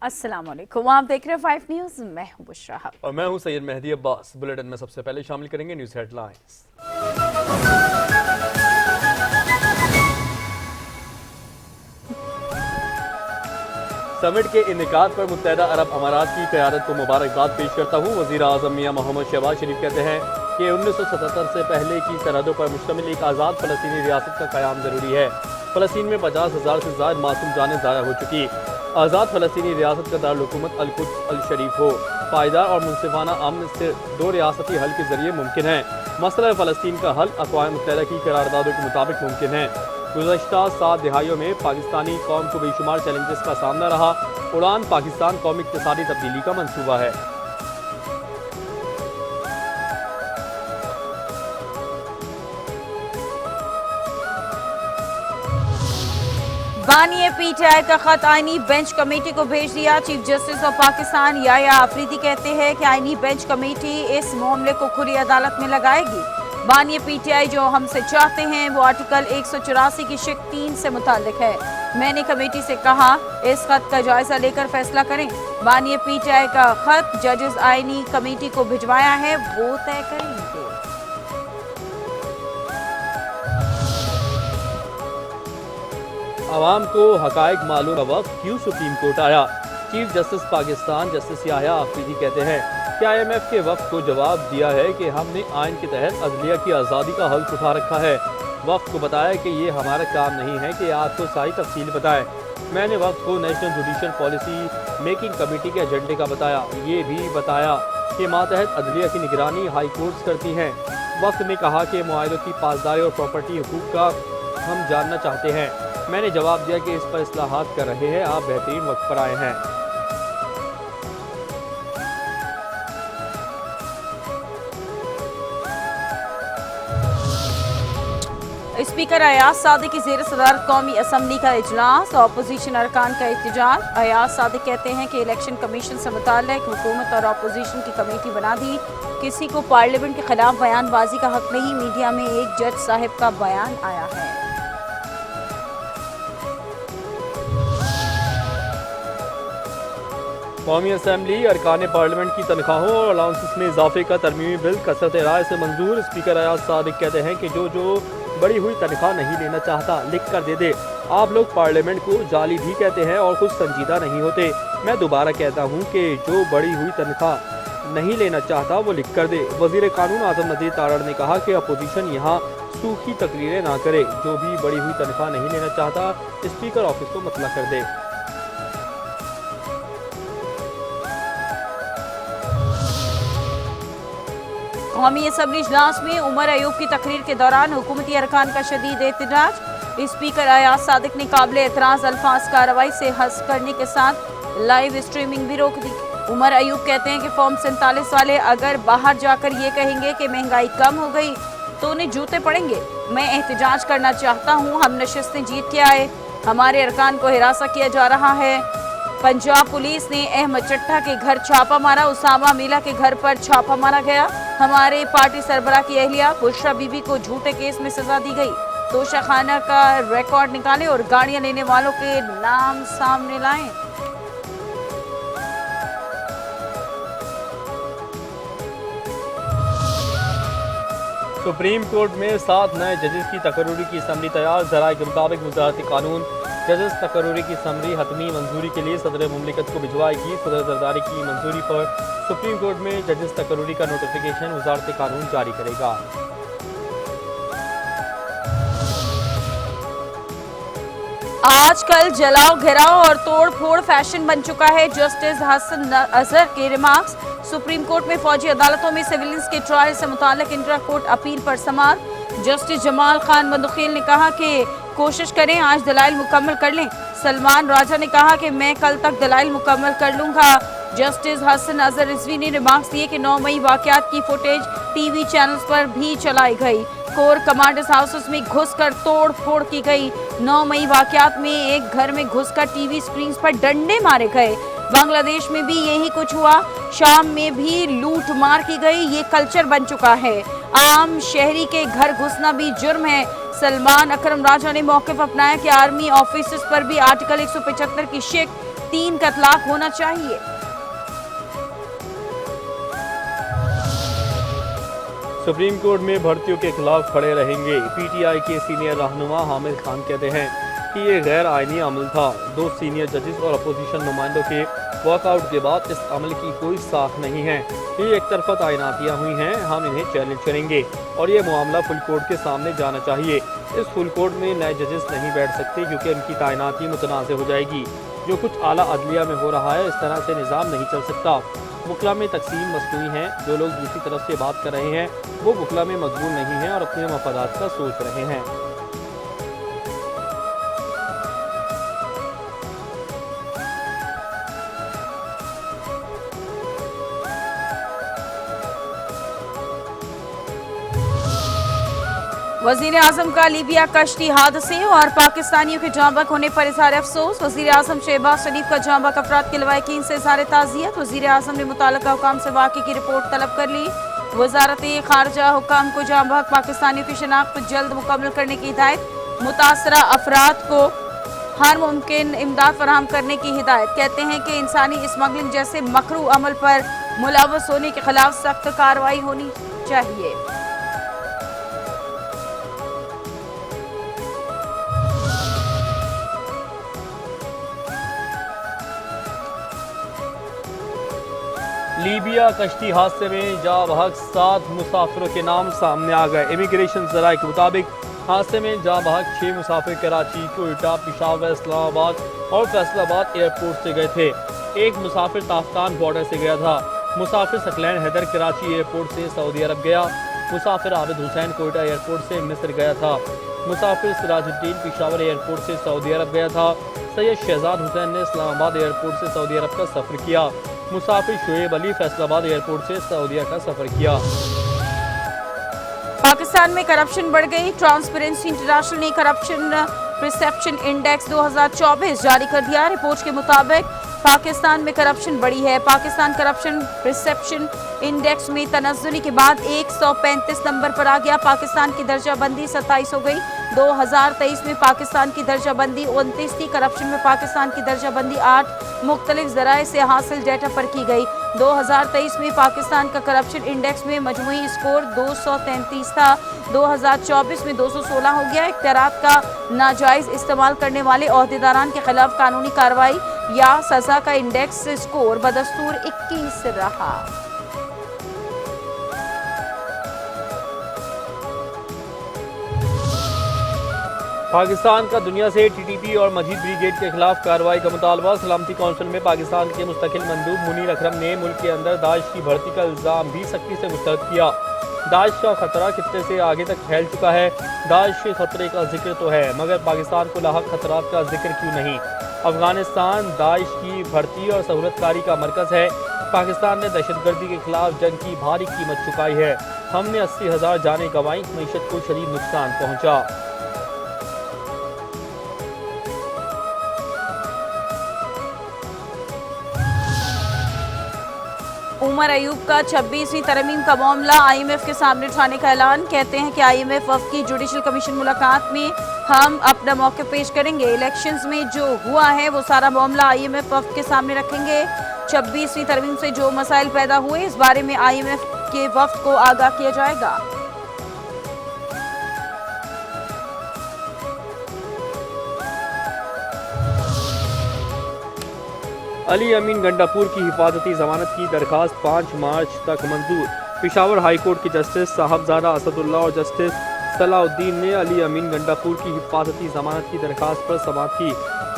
अस्सलाम वालेकुम, आप देख रहे हैं 5 न्यूज़। मैं हूं बुशरा और मैं हूं सैयद मेहदी अब्बास। बुलेटिन में सबसे पहले शामिल करेंगे न्यूज़ हेडलाइंस। समिट के इनेकाद पर मुत्तहदा अरब अमारात की क़यादत को मुबारकबाद पेश करता हूँ। वज़ीर आज़म मियां मोहम्मद शहबाज शरीफ कहते हैं कि 1977 से पहले की सरहदों पर मुश्तमिल एक आज़ाद फ़लस्तीनी रियासत का क़याम ज़रूरी है। फ़लस्तीन में 50,000 से ज़ायद मासूम जानें ज़ाया हो चुकी। आज़ाद फ़लस्तीनी रियासत का दारुल-हुकूमत अल-कुद्स अल-शरीफ हो। पायदार और मुनसिफाना अमन से 2 रियासती हल के ज़रिए मुमकिन है। मसला फ़लस्तीन का हल अक़वाम मुत्तहिदा की करारदादों के मुताबिक मुमकिन है। गुज़श्ता 7 दिहाइयों में पाकिस्तानी कौम को बेशुमार चैलेंजेस का सामना रहा। उड़ान पाकिस्तान कौमी इक़्तिसादी तब्दीली का मंसूबा है। बानी पीटीआई का खत आईनी बेंच कमेटी को भेज दिया। Chief justice of Pakistan Yahya Afridi कहते हैं कि आईनी बेंच कमेटी इस मामले को खुली अदालत में लगाएगी। बानी पीटीआई जो हमसे चाहते हैं वो आर्टिकल 184 की शिक 3 से मुताल्लिक है। मैंने कमेटी से कहा इस खत का जायजा लेकर फैसला करें। बानी पीटीआई का खत जजेस आईनी कमेटी को भिजवाया है, वो तय करेंगे। आवाम को हकायक मालूम वक्त क्यों सुप्रीम कोर्ट आया। Chief justice Pakistan justice Yahya Afridi कहते हैं कि IMF के वक्त को जवाब दिया है कि हमने आइन के तहत अदलिया की आज़ादी का हल्फ उठा रखा है। वक्त को बताया कि ये हमारा काम नहीं है कि आपको सारी तफसील बताएं। मैंने वक्त को national judicial policy making committee के एजेंडे का बताया। ये भी बताया कि मातहत अदलिया की निगरानी हाई कोर्ट्स करती हैं। वक्त ने कहा कि मुआहदों की पासदारी और प्रॉपर्टी हुकूक का हम जानना चाहते हैं। मैंने जवाब दिया कि इस पर इस्लाहात कर रहे हैं, आप बेहतरीन वक्त पर आए हैं। स्पीकर अयाज सादिक की ज़ेर सदारत कौमी असम्बली का इजलास, अपोजिशन अरकान का एहतजाज। अयाज सादिक कहते हैं कि इलेक्शन कमीशन से मुताल्लिक हुकूमत और अपोजिशन की कमेटी बना दी। किसी को पार्लियामेंट के खिलाफ बयानबाजी का हक नहीं। मीडिया में एक जज साहब का बयान आया है। कौमी असम्बली अरकान पार्लियामेंट की तनख्वाहों और अलाउंसेस में इजाफे का तरमीमी बिल कसरत राय से मंजूर। स्पीकर अयाज सादिक कहते हैं कि जो बड़ी हुई तनख्वाह नहीं लेना चाहता लिख कर दे दे। आप लोग पार्लियामेंट को जाली भी कहते हैं और कुछ संजीदा नहीं होते। मैं दोबारा कहता हूँ कि जो बड़ी हुई तनख्वाह नहीं लेना चाहता वो लिख कर दे। वजीर कानून आजम नज़ीर तारड़ ने कहा कि अपोजिशन यहाँ सूखी तकरीरें ना करे। जो भी बड़ी हुई तनख्वाह नहीं लेना चाहता स्पीकर ऑफिस को मतला कर दे। कौमी असम्बली इजलास में उमर अयूब की तकरीर के दौरान हुकूमती अरकान का शदीद एहतजाज। स्पीकर अयाज सादिक ने काबिल एतराज़ अल्फाज कार्रवाई से हस्फ करने के साथ लाइव स्ट्रीमिंग भी रोक दी। उमर अयूब कहते हैं कि फॉर्म 47 वाले अगर बाहर जाकर ये कहेंगे कि महंगाई कम हो गई तो उन्हें जूते पड़ेंगे। मैं एहतजाज करना चाहता हूँ, हम नशिस्तें जीत के आए, हमारे अरकान को हिरासा किया जा रहा है। पंजाब पुलिस ने अहमद चट्टा के घर छापा मारा। उसामा मीला के घर पर छापा मारा गया। हमारे पार्टी सरबराह की अहलिया बुशरा बीबी को झूठे केस में सजा दी गई। तोशाखाना का रिकॉर्ड निकालें और गाड़ियां लेने वालों के नाम सामने लाएं। सुप्रीम कोर्ट में 7 नए जजेस की तकर्रुरी की समरी तैयार। ज़राए के मुताबिक वज़ारत कानून जजेस तकर्रुरी की समरी हतमी मंजूरी के लिए सदर मुमलिकत को भिजवाएगी। सदर जरदारी की मंजूरी पर सुप्रीम कोर्ट में जजेस तकर्रुरी का नोटिफिकेशन वज़ारत कानून जारी करेगा। आजकल जलाओ घेराव और तोड़ फोड़ फैशन बन चुका है। जस्टिस हसन अजहर के रिमार्क्स। सुप्रीम कोर्ट में फौजी अदालतों में सिविलियंस के ट्रायल से मुताल्लिक इंट्रा कोर्ट अपील पर समाअत। जस्टिस जमाल खान बंदुखील ने कहा कि कोशिश करें आज दलाइल मुकम्मल कर लें। सलमान राजा ने कहा कि मैं कल तक दलाइल मुकम्मल कर लूंगा। जस्टिस हसन अजहर रिजवी ने रिमार्क्स दिए कि 9 मई वाकयात की फुटेज टीवी चैनल्स पर भी चलाई गई। कोर कमांडर्स हाउसेस में घुसकर तोड़ फोड़ की गई। 9 मई वाकयात में एक घर में घुसकर टीवी स्क्रीन पर डंडे मारे गए। बांग्लादेश में भी यही कुछ हुआ। शाम में भी लूट मार की गई। ये कल्चर बन चुका है। आम शहरी के घर घुसना भी जुर्म है। सलमान अकरम राजा ने मौक़िफ़ अपनाया कि आर्मी ऑफिसर्स पर भी आर्टिकल 175 की शिक 3 का इतलाक होना चाहिए। सुप्रीम कोर्ट में भर्तियों के खिलाफ खड़े रहेंगे। पीटीआई के सीनियर रहनुमा हामिद खान कहते हैं कि ये गैर आईनी अमल था। 2 सीनियर जजेस और अपोजिशन नुमाइंदों के वॉकआउट के बाद इस अमल की कोई साख नहीं है। ये एक तरफा तैनातियाँ हुई हैं, हम इन्हें चैलेंज करेंगे और ये मामला फुल कोर्ट के सामने जाना चाहिए। इस फुल कोर्ट में नए जजेस नहीं बैठ सकते क्योंकि उनकी तैनाती मुतनाज़ हो जाएगी। जो कुछ आला अदलिया में हो रहा है, इस तरह से निज़ाम नहीं चल सकता। वकला में तकसीम मसनूई है। जो लोग दूसरी तरफ से बात कर रहे हैं वो वकला में मकबूल नहीं हैं और अपने मफादात का सोच रहे हैं। वजीर आजम का लीबिया कश्ती हादसे और पाकिस्तानियों के जाँ बहक होने पर इजहार अफसोस। वजीर आजम शहबाज शरीफ का जाँ बहक अफराद के लवाकिन से इजहार ताज़ियत। वजीर आजम ने मुतल्लिका हुकाम से वाक़े की रिपोर्ट तलब कर ली। वजारत खारजा हुकाम को जाँ बहक पाकिस्तानियों की शनाख्त जल्द मुकम्मल करने की हिदायत। मुतासरा अफराद को हर मुमकिन इमदाद फराहम करने की हिदायत। कहते हैं कि इंसानी स्मगलिंग जैसे मकरू अमल पर मुलव्वस होने के खिलाफ सख्त कार्रवाई होनी चाहिए। लीबिया कश्ती हादसे में जाँ बहक 7 मुसाफिरों के नाम सामने आ गए। इमिग्रेशन ज़राए के मुताबिक हादसे में जाँ बहक 6 मुसाफिर कराची, कोयटा, पेशावर, इस्लामाबाद और फैसलाबाद एयरपोर्ट से गए थे। एक मुसाफिर ताफ्तान बॉर्डर से गया था। मुसाफिर सकलैन हैदर कराची एयरपोर्ट से सऊदी अरब गया। मुसाफिर आबिद हुसैन कोयटा एयरपोर्ट से मिस्र गया था। मुसाफिर सिराजुद्दीन पेशावर एयरपोर्ट से सऊदी अरब गया था। सैयद शहजाद हुसैन ने इस्लामाबाद एयरपोर्ट से सऊदी अरब का सफ़र किया। मुसाफिर शुएब अली फैसलाबाद एयरपोर्ट से सऊदीया का सफर किया। पाकिस्तान में करप्शन बढ़ गई। ट्रांसपेरेंसी इंटरनेशनल ने करप्शन परसेप्शन इंडेक्स 2024 जारी कर दिया। रिपोर्ट के मुताबिक पाकिस्तान में करप्शन बढ़ी है। पाकिस्तान करप्शन परसेप्शन इंडेक्स में तनज़्ज़ुली के बाद 135 नंबर पर आ गया। पाकिस्तान की दर्जाबंदी 27 हो गई। 2023 में पाकिस्तान की दर्जाबंदी 29 थी। करप्शन में पाकिस्तान की दर्जाबंदी 8 मुख्तलिफ ज़राए से हासिल डेटा पर की गई। 2023 में पाकिस्तान का करप्शन इंडेक्स में मजमूई स्कोर 233 था। 2024 में 216 हो गया। इख्तियारात का नाजायज़ इस्तेमाल करने वाले ओहदेदारान के खिलाफ कानूनी कार्रवाई या सजा का इंडेक्स स्कोर बदस्तूर 21 रहा। पाकिस्तान का दुनिया से टीटीपी और मजीद ब्रिगेड के खिलाफ कार्रवाई का मुतालबा। सलामती कौंसिल में पाकिस्तान के मुस्तकिल मंदूब मुनीर अकरम ने मुल्क के अंदर दाइश की भर्ती का इल्ज़ाम भी सख्ती से मुस्तरद किया। दाइश का खतरा खित्ते से आगे तक फैल चुका है। दाइश के खतरे का जिक्र तो है मगर पाकिस्तान को लाहक खतरात का जिक्र क्यों नहीं। अफगानिस्तान दाइश की भर्ती और सहूलतकारी का मरकज़ है। पाकिस्तान ने दहशतगर्दी के खिलाफ जंग की भारी कीमत चुकाई है। हमने 80,000 जानें गंवाई, मईशत को शदीद नुकसान पहुँचा। उमर अयूब का 26वीं तरमीम का मामला IMF के सामने उठाने का ऐलान। कहते हैं कि IMF वफ़द की जुडिशल कमीशन मुलाकात में हम अपना मौके पेश करेंगे। इलेक्शंस में जो हुआ है वो सारा मामला IMF वफ़द के सामने रखेंगे। 26वीं तरमीम से जो मसाइल पैदा हुए इस बारे में IMF के वफ़द को आगाह किया जाएगा। अली अमीन गंडापुर की हिफाजती जमानत की दरखास्त 5 मार्च तक मंजूर। पेशावर हाई कोर्ट के जस्टिस साहबजादा असदुल्ला और जस्टिस सलाउद्दीन ने अली अमीन गंडापुर की हिफाजती जमानत की दरखास्त पर समाअत की।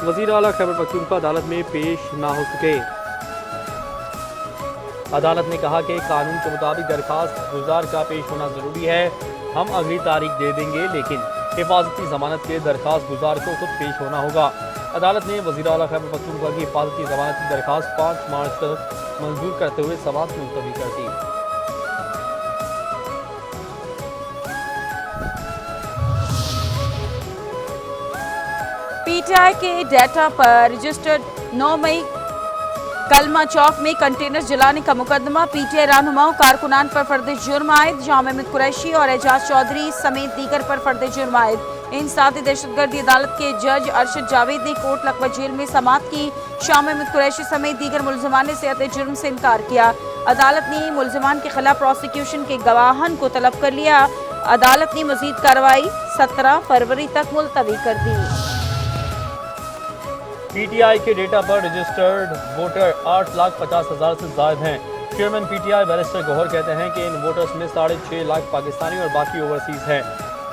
वज़ीर आला खैबर पख्तूनख्वा अदालत में पेश ना हो सके। अदालत ने कहा कि कानून के मुताबिक दरखास्त गुजार का पेश होना ज़रूरी है। हम अगली तारीख दे देंगे लेकिन हिफाजती जमानत के दरखास्त गुजार को खुद पेश होना होगा। अदालत ने वज़ीर आला खैबर पख्तूनख्वा की हिफाजती जमानत की दरखास्त 5 मार्च तक मंजूर करते हुए समाअत मुलतवी कर दी। PTI के डेटा पर रजिस्टर्ड 9 मई कलमा चौक में कंटेनर जलाने का मुकदमा। PTI रहनुमाओं कारकुनान पर फर्द जुर्म आयद। जाम अहमद कुरैशी और एजाज चौधरी समेत दीगर पर फर्द जुर्म आयद। इंसदादी दहशतगर्दी अदालत के जज अरशद जावेद ने कोट लखपत जेल में समाअत की। शाह महमूद कुरैशी समेत दीगर मुलजमान ने सेहत जुर्म से इनकार किया। अदालत ने मुलजमान के खिलाफ प्रोसिक्यूशन के गवाहन को तलब कर लिया। अदालत ने मजीद कार्रवाई 17 फरवरी तक मुलतवी कर दी। पीटीआई के डेटा पर रजिस्टर्ड वोटर 8,50,000 से ज्यादा हैं। चेयरमैन पीटीआई बैरिस्टर गौहर कहते हैं कि इन वोटर्स में 6.5 लाख पाकिस्तानी और बाकी ओवरसीज हैं।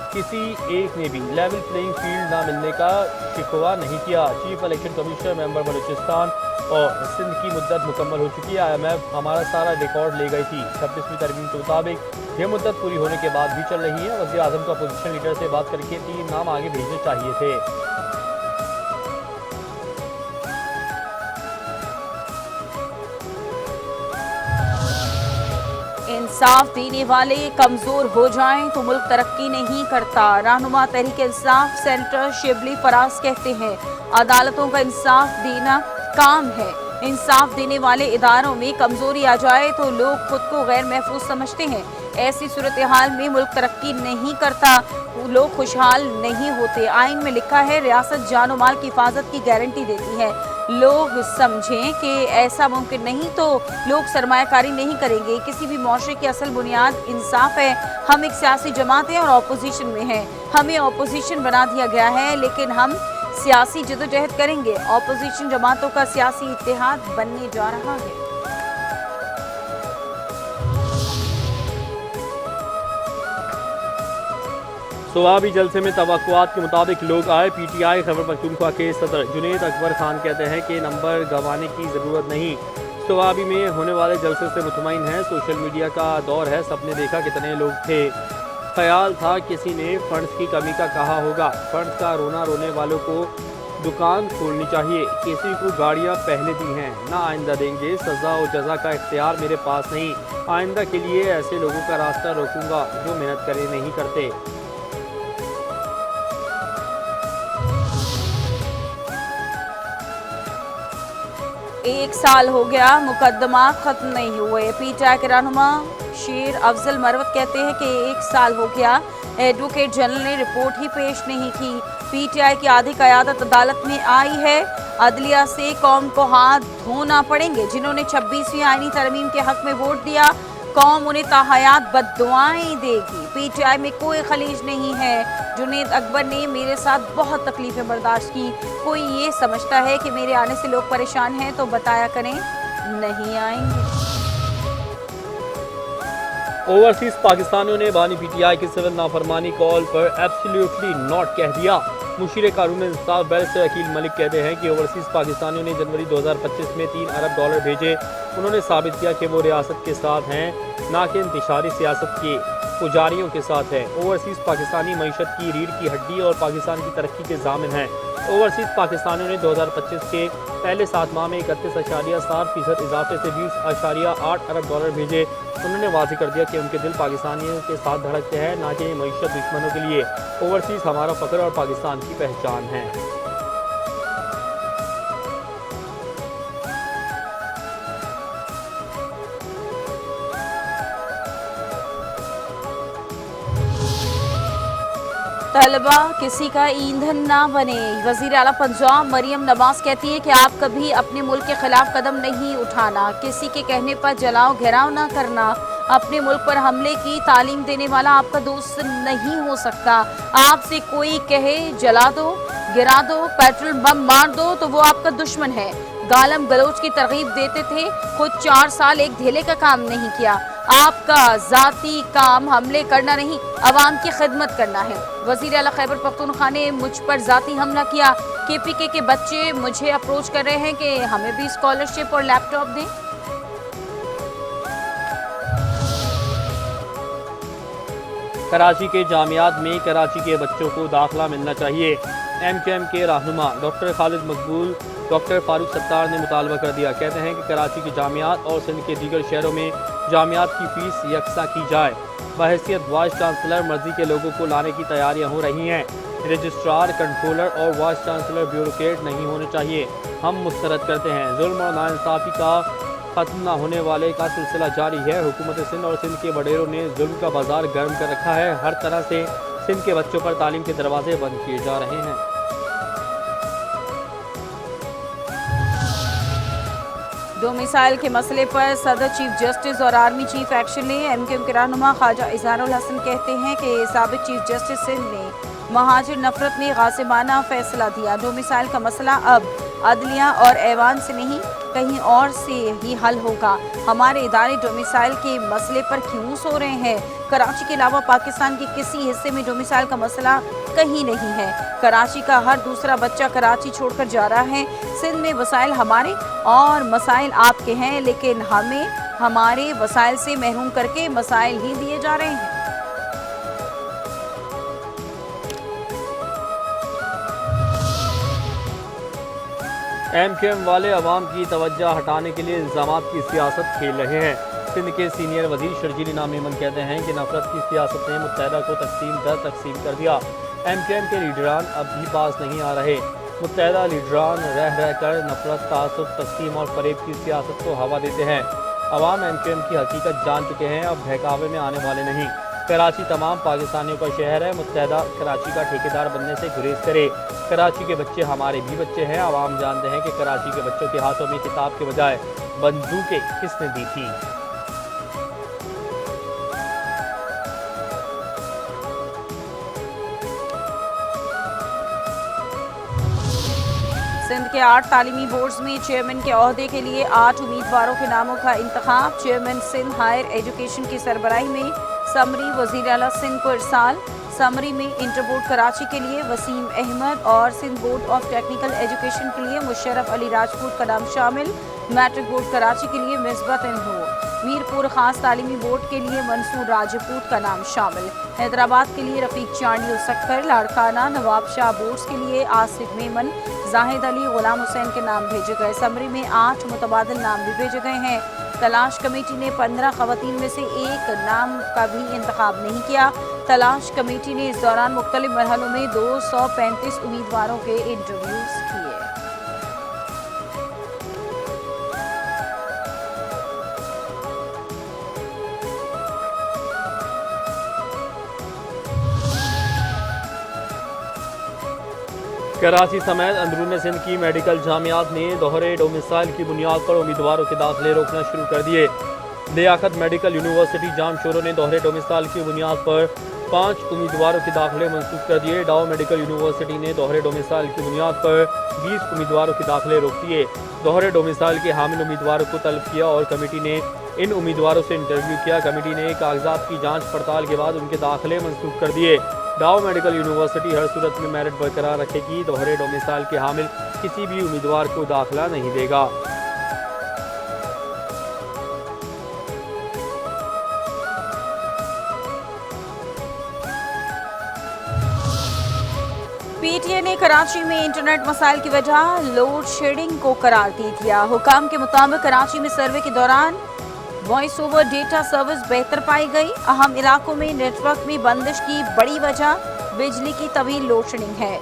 किसी एक ने भी लेवल प्लेइंग फील्ड ना मिलने का शिकवा नहीं किया। Chief election commissioner member Balochistan और सिंध की मुद्दत मुकम्मल हो चुकी है। IMF हमारा सारा रिकॉर्ड ले गई थी। 26वीं तरमीम के मुताबिक ये मुद्दत पूरी होने के बाद भी चल रही है। वज़ीर आज़म को अपोजिशन लीडर से बात करके 3 नाम आगे भेजने चाहिए थे। इंसाफ देने वाले कमजोर हो जाएं तो मुल्क तरक्की नहीं करता। रहनुमा तहरीक इंसाफ सेनेटर शिबली फराज कहते हैं, अदालतों का इंसाफ देना काम है। इंसाफ देने वाले इदारों में कमजोरी आ जाए तो लोग खुद को गैर महफूज समझते हैं। ऐसी सूरत हाल में मुल्क तरक्की नहीं करता, लोग खुशहाल नहीं होते। आइन में लिखा है रियासत जान और माल की हिफाजत की गारंटी देती है। लोग समझें कि ऐसा मुमकिन नहीं तो लोग सरमायाकारी नहीं करेंगे। किसी भी मुआशरे की असल बुनियाद इंसाफ है। हम एक सियासी जमात हैं और अपोजिशन में हैं। हमें अपोजिशन बना दिया गया है, लेकिन हम सियासी जदोजहद करेंगे। अपोजिशन जमातों का सियासी इत्तेहाद बनने जा रहा है। सवाबी जलसे में तवक्कुआत के मुताबिक लोग आए। पीटीआई खैबर पख्तूनख्वा के सदर जुनैद अकबर खान कहते हैं कि नंबर गंवाने की ज़रूरत नहीं। सवाबी में होने वाले जलसे से मुतमईन है। सोशल मीडिया का दौर है, सबने देखा कितने लोग थे। ख्याल था किसी ने फंड्स की कमी का कहा होगा। फंड्स का रोना रोने वालों को दुकान खोलनी चाहिए। किसी को गाड़ियाँ पहले दी हैं, ना आइंदा देंगे। सज़ा और जज़ा का इख्तियार मेरे पास नहीं। आइंदा के लिए ऐसे लोगों का रास्ता रोकूंगा जो मेहनत करे नहीं करते। एक साल हो गया, मुकदमा खत्म नहीं हुए। पीटीआई के रहनुमा शेर अफजल मरवत कहते हैं कि 1 साल हो गया, एडवोकेट जनरल ने रिपोर्ट ही पेश नहीं की। पीटीआई की आधी क़यादत अदालत में आई है। अदलिया से कौम को हाथ धोना पड़ेंगे। जिन्होंने 26वीं आईनी तरमीम के हक में वोट दिया, कौम उन्हें ताहयात बद्दुआएं देगी। पीटीआई में कोई खलीज नहीं है। जुनैद अकबर ने मेरे साथ बहुत तकलीफें बर्दाश्त की। कोई ये समझता है कि मेरे आने से लोग परेशान हैं तो बताया करें, नहीं आएंगे। ओवरसीज पाकिस्तानियों ने बानी पीटीआई की सिविल नाफरमानी कॉल पर एब्सोल्युटली नॉट कह दिया। मुशीर कानून इंसाफ बैरिस्टर अकील मलिक कहते हैं कि ओवरसीज पाकिस्तानियों ने जनवरी 2025 में $3 अरब भेजे। उन्होंने साबित किया कि वो रियासत के साथ हैं, ना कि इंतशारी सियासत के पुजारियों के साथ है। ओवरसीज पाकिस्तानी मईशत की रीढ़ की हड्डी और पाकिस्तान की तरक्की के ज़ामिन हैं। ओवरसीज पाकिस्तानियों ने 2025 के पहले 7 माह में 31.7% इजाफे से $20.8 अरब भेजे। उन्होंने वाज़ेह कर दिया कि उनके दिल पाकिस्तानियों के साथ धड़कते हैं, ना कि मईशत दुश्मनों के लिए। ओवरसीज हमारा फ़ख्र और पाकिस्तान की पहचान है। तलबा किसी का ईंधन ना बने। वज़ीर आला पंजाब मरियम नवाज कहती है कि आप कभी अपने मुल्क के खिलाफ कदम नहीं उठाना, किसी के कहने पर जलाओ घेराव ना करना। अपने मुल्क पर हमले की तालीम देने वाला आपका दोस्त नहीं हो सकता। आपसे कोई कहे जला दो, गिरा दो, पेट्रोल बम मार दो तो वो आपका दुश्मन है। गालम गलोच की तरगीब देते थे, खुद 4 साल एक धेले का काम नहीं किया। आपका जाती काम हमले करना नहीं, अवाम की खिदमत करना है। वज़ीर आला खैबर पख्तूनख्वा ने मुझ पर जाती हमला किया। KPK के बच्चे मुझे अप्रोच कर रहे हैं कि हमें भी स्कॉलरशिप और लैपटॉप दें। कराची के जामियात में कराची के बच्चों को दाखिला मिलना चाहिए। MKM के रहनुमा डॉक्टर खालिद मकबूल डॉक्टर फारूक सत्तार ने मुतालबा कर दिया। कहते हैं कि कराची के जामियात और सिंध के दीगर शहरों में जामियात की फ़ीस यकसा की जाए। बहैसियत वाइस चांसलर मर्जी के लोगों को लाने की तैयारियां हो रही हैं। रजिस्ट्रार, कंट्रोलर और वाइस चांसलर ब्यूरोक्रेट नहीं होने चाहिए। हम मुस्तरद करते हैं। जुल्म और नाइंसाफ़ी का ख़त्म न होने वाले का सिलसिला जारी है। हुकूमत सिंध और सिंध के वडेरों ने जुल्म का बाजार गर्म कर रखा है। हर तरह से सिंध के बच्चों पर तालीम के दरवाजे बंद किए जा रहे हैं। दो मिसाइल के मसले पर सदर चीफ जस्टिस और आर्मी चीफ एक्शन ले। एमक्यूएम के रहनुमा ख्वाजा इजहारुल हसन कहते हैं कि साबिक चीफ जस्टिस सिंध ने महाजिर नफरत में गासिबाना फैसला दिया। दो मिसाइल का मसला अब अदलिया और ऐवान से नहीं कहीं और से ही हल होगा। हमारे इदारे डोमिसाइल के मसले पर क्यों सो रहे हैं? कराची के अलावा पाकिस्तान के किसी हिस्से में डोमिसाइल का मसला कहीं नहीं है। कराची का हर दूसरा बच्चा कराची छोड़कर जा रहा है। सिंध में वसाइल हमारे और मसाइल आपके हैं, लेकिन हमें हमारे वसाइल से महरूम करके मसाइल ही दिए जा रहे हैं। एमक्यूएम वाले अवाम की तवज्जो हटाने के लिए इल्ज़ामात की सियासत खेल रहे हैं। सिंध के सीनियर वजीर शर्जील इनाम मेमन कहते हैं कि नफरत की सियासत ने मुत्तहदा को तकसीम कर दिया। एमक्यूएम के लीडरान अब भी पास नहीं आ रहे। मुत्तहदा लीडरान रह कर नफरत, तासुब, तकसीम और फरेब की सियासत को हवा देते हैं। अवाम एमक्यूएम की हकीकत जान चुके हैं, अब बहकावे में आने वाले नहीं। कराची तमाम पाकिस्तानियों का शहर है। मुत्तहदा कराची का ठेकेदार बनने से गुरेज करे। कराची के बच्चे हमारे भी बच्चे हैं। आवाम जानते हैं कि कराची के बच्चों के हाथों में किताब के बजाय बंदूकें किसने दी थी। सिंध के 8 तालीमी बोर्ड्स में चेयरमैन के ओहदे के लिए 8 उम्मीदवारों के नामों का इंतखाब। चेयरमैन सिंध हायर एजुकेशन की सरबराही में समरी वज़ीर आला सिंध को इरसाल। समरी में इंटर बोर्ड कराची के लिए वसीम अहमद और Sindh board of technical education के लिए मुशर्रफ अली राजपूत का नाम शामिल। मैट्रिक बोर्ड कराची के लिए मिसबत हो। मीरपुर खास तालीमी बोर्ड के लिए मंसूर राजपूत का नाम शामिल। हैदराबाद के लिए रफीक चांडियो सक्कर। लाड़काना नवाब शाह बोर्ड्स के लिए आसिफ मेमन, जाहिद अली, गुलाम हुसैन के नाम भेजे गए। समरी में 8 मुतबादिल नाम भी भेजे गए हैं। तलाश कमेटी ने 15 खवातीन में से एक नाम का भी इंतखाब नहीं किया। तलाश कमेटी ने इस दौरान मुख्तलिफ मरहलों में 235 उम्मीदवारों के इंटरव्यूज किए। कराची समेत अंदरून सिंध की मेडिकल जामियात ने दोहरे डोमिसाइल की बुनियाद पर उम्मीदवारों के दाखिले रोकना शुरू कर दिए। लियाकत मेडिकल यूनिवर्सिटी जामशोरों ने दोहरे डोमिसाइल की बुनियाद पर 5 उम्मीदवारों के दाखिले मंसूख कर दिए। डाउ मेडिकल यूनिवर्सिटी ने दोहरे डोमिसाइल की बुनियाद पर 20 उम्मीदवारों के दाखिले रोक दिए। दोहरे डोमिसाइल के हामिल उम्मीदवारों को तलब किया और कमेटी ने इन उम्मीदवारों से इंटरव्यू किया। कमेटी ने कागजात की जाँच पड़ताल के बाद उनके दाखिले मंसूख कर दिए। डाउ मेडिकल यूनिवर्सिटी हर सूरत में मेरिट बरकरार रखेगी। दोहरे डोमिसाइल के हामिल किसी भी उम्मीदवार को दाखिला नहीं देगा। पीटीए ने कराची में इंटरनेट मसाइल की वजह लोड शेडिंग को करार दे दिया। हुकाम के मुताबिक कराची में सर्वे के दौरान वॉइस ओवर डेटा सर्विस बेहतर पाई गई। अहम इलाकों में नेटवर्क में बंदिश की बड़ी वजह बिजली की तवील लोड शेडिंग है।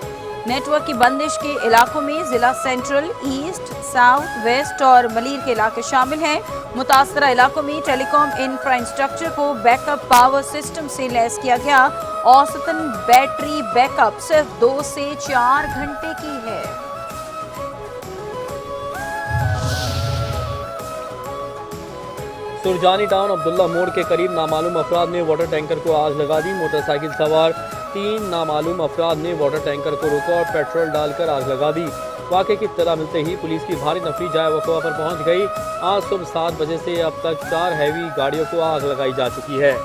नेटवर्क की बंदिश के इलाकों में जिला सेंट्रल, ईस्ट, साउथ, वेस्ट और मलीर के इलाके शामिल हैं। मुतासरा इलाकों में टेलीकॉम इंफ्रास्ट्रक्चर को बैकअप पावर सिस्टम से लैस किया गया। औसतन बैटरी बैकअप सिर्फ 2 से 4 घंटे की है। सुरजानी टाउन अब्दुल्ला मोड़ के करीब नामालूम अफराद ने वाटर टैंकर को आग लगा दी। मोटरसाइकिल सवार 3 नामालूम अफराद ने वाटर टैंकर को रोका और पेट्रोल डालकर आग लगा दी। वाक़े की इत्तला मिलते ही पुलिस की भारी नफरी जाए वक़वा पर पहुंच गई। आज सुबह 7 बजे से अब तक 4 हैवी गाड़ियों को आग लगाई जा चुकी है।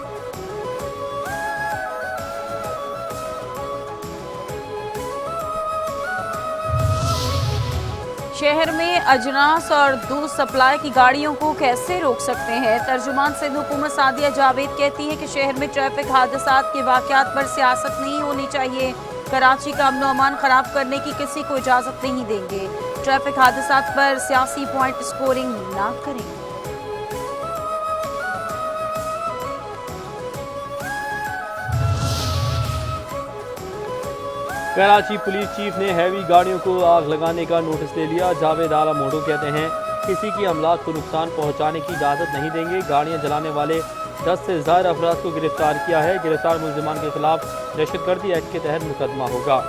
शहर में अजनास और दूध सप्लाई की गाड़ियों को कैसे रोक सकते हैं? तर्जुमान सिंध हुकूमत सादिया जावेद कहती है कि शहर में ट्रैफिक हादसात के वाक़यात पर सियासत नहीं होनी चाहिए। कराची का अमन अमान खराब करने की किसी को इजाज़त नहीं देंगे। ट्रैफिक हादसात पर सियासी पॉइंट स्कोरिंग ना करें। कराची पुलिस चीफ ने हैवी गाड़ियों को आग लगाने का नोटिस ले लिया। जावेद आला मोटो कहते हैं किसी की अमलाक को नुकसान पहुँचाने की इजाज़त नहीं देंगे। गाड़ियाँ जलाने वाले 10 से ज़ायद अफराद को गिरफ्तार किया है। गिरफ्तार मुलजिमान के खिलाफ दहशतगर्दी एक्ट के तहत मुकदमा होगा।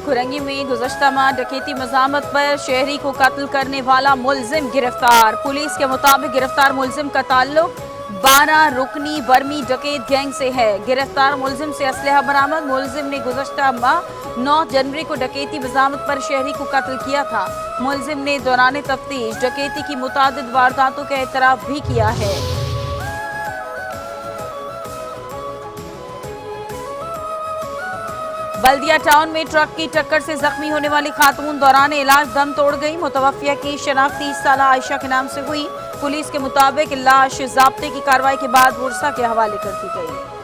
खुरंगी में गुज़श्ता माह डकैती मज़ामत पर शहरी को कत्ल करने वाला मुलजिम गिरफ्तार। पुलिस के मुताबिक गिरफ्तार मुलजिम का ताल्लुक 12 रुकनी बर्मी डकैत गैंग से है। गिरफ्तार मुलजिम से असलहा बरामद। मुलजिम ने गुज़श्ता माह 9 जनवरी को डकैती मज़ामत पर शहरी को कत्ल किया था। मुलजिम ने दौरान तफ्तीश डकैती की मुतादिद वारदातों का एतराफ़ भी किया है। बल्दिया टाउन में ट्रक की टक्कर से जख्मी होने वाली खातून दौरान इलाज दम तोड़ गई। मुतवफ़िया की शनाख्त 30 साला आयशा के नाम से हुई। पुलिस के मुताबिक लाश ज़ाब्ते की कार्रवाई के बाद बुरसा के हवाले कर दी गई।